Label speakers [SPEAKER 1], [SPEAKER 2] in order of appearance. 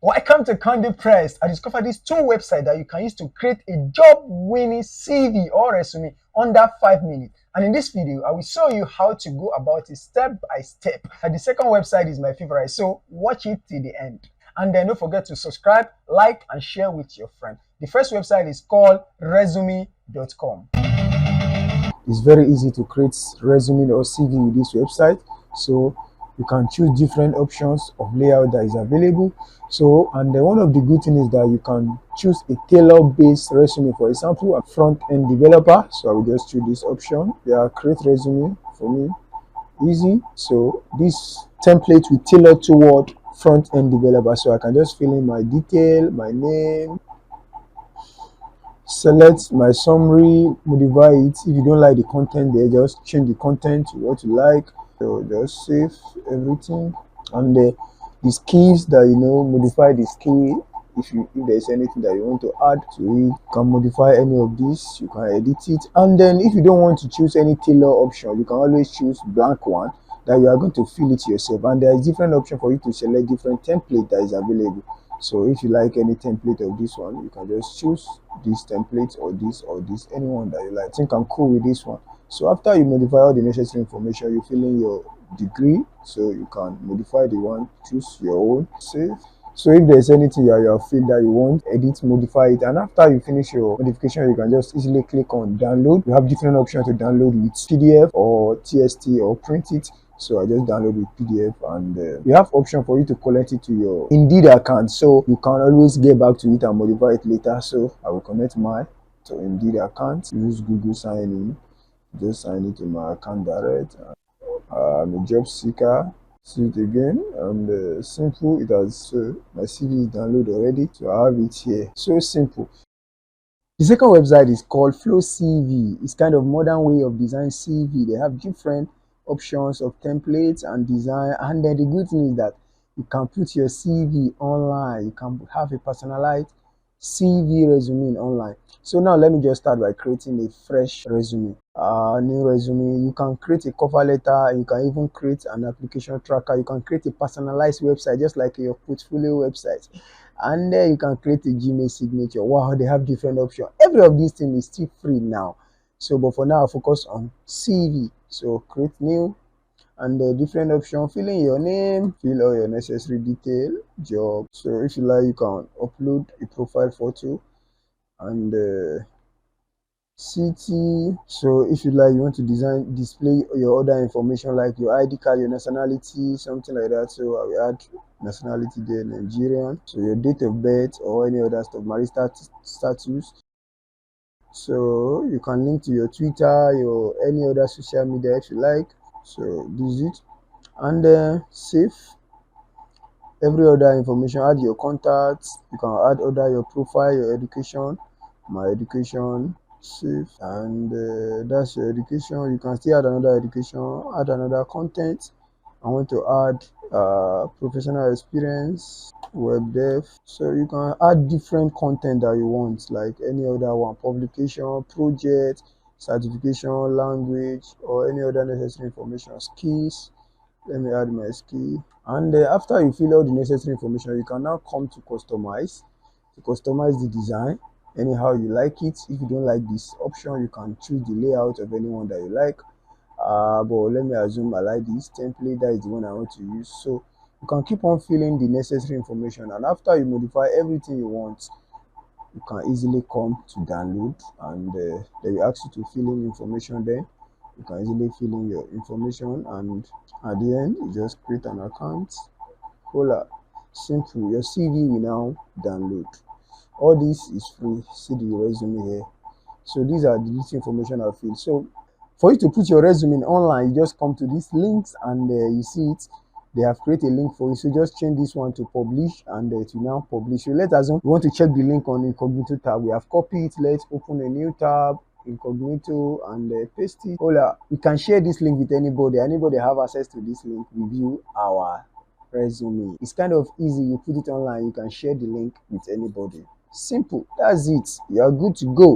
[SPEAKER 1] Welcome to Conde Press. I discovered these two websites that you can use to create a job-winning CV or resume under 5 minutes. And in this video, I will show you how to go about it step by step. And the second website is my favorite, so watch it till the end. And then don't forget to subscribe, like, and share with your friend. The first website is called resume.com. It's very easy to create resume or CV with this website. So you can choose different options of layout that is available. So, and one of the good things is that you can choose a tailor-based resume. For example, a front-end developer. So I will just choose this option. Yeah, create resume for me. Easy. So this template will tailor toward front-end developer. So I can just fill in my detail, my name, select my summary, modify it. If you don't like the content there, just change the content to what you like. So just save everything, and the keys that modify the key. If there's anything that you want to add to it, you can modify any of this. You can edit it, and then if you don't want to choose any tailor option, you can always choose blank one that you are going to fill it yourself. And there is different option for you to select different template that is available. So if you like any template of this one, you can just choose this template or this, anyone that you like. I think I'm cool with this one. So after you modify all the necessary information, you fill in your degree, so you can modify the one, choose your own, save. So if there's anything you have filled that you want, edit, modify it, and after you finish your modification, you can just easily click on download. You have different options to download with PDF or TXT or print it. So I just download with PDF, and you have option for you to connect it to your Indeed account, so you can always get back to it and modify it later. So I will connect my to Indeed account, use Google sign in, just sign it to my account direct. I'm a job seeker. See it again, and simple. It has my CV is downloaded already, so I have it here. So simple. The second website is called Flow CV. It's kind of modern way of design CV. They have different options of templates and design, and then the good thing is that you can put your CV online. You can have a personalized CV resume online. So now let me just start by creating a fresh resume. New resume. You can create a cover letter. You can even create an application tracker. You can create a personalized website just like your portfolio website. And then you can create a Gmail signature. Wow, they have different options. Every of these things is still free now. So, but for now, I'll focus on CV. So create new, and the different option, fill in your name, fill all your necessary detail, job. So if you like, you can upload a profile photo, and city. So if you like, you want to display your other information like your ID card, your nationality, something like that. So I will add nationality there, Nigerian. So your date of birth or any other stuff, marital status. So you can link to your Twitter, your any other social media if you like. So this is it, and then save every other information. Add your contacts. You can add other your profile, your education, my education. Save, and that's your education. You can still add another education, add another content. I want to add professional experience, web dev. So you can add different content that you want, like any other one, publication, project, certification, language, or any other necessary information. Skills. Let me add my skill, and after you fill all the necessary information, you can now come to customize the design anyhow you like it. If you don't like this option, you can choose the layout of anyone that you like, but let me assume I like this template. That is the one I want to use. So you can keep on filling the necessary information, and after you modify everything you want, you can easily come to download, and they will ask you to fill in information. Then you can easily fill in your information, and at the end you just create an account. Voila, simple. Your CV will now download. All this is free. See the resume here. So these are the little information I feel. So for you to put your resume online, you just come to these links, and you see it. They have created a link for you. So just change this one to publish, and it will now publish. So let's assume you want to check the link on incognito tab. We have copied it. Let's open a new tab, incognito, and paste it. Hola, you can share this link with anybody. Anybody have access to this link, review our resume. It's kind of easy. You put it online, you can share the link with anybody. Simple. That's it. You are good to go.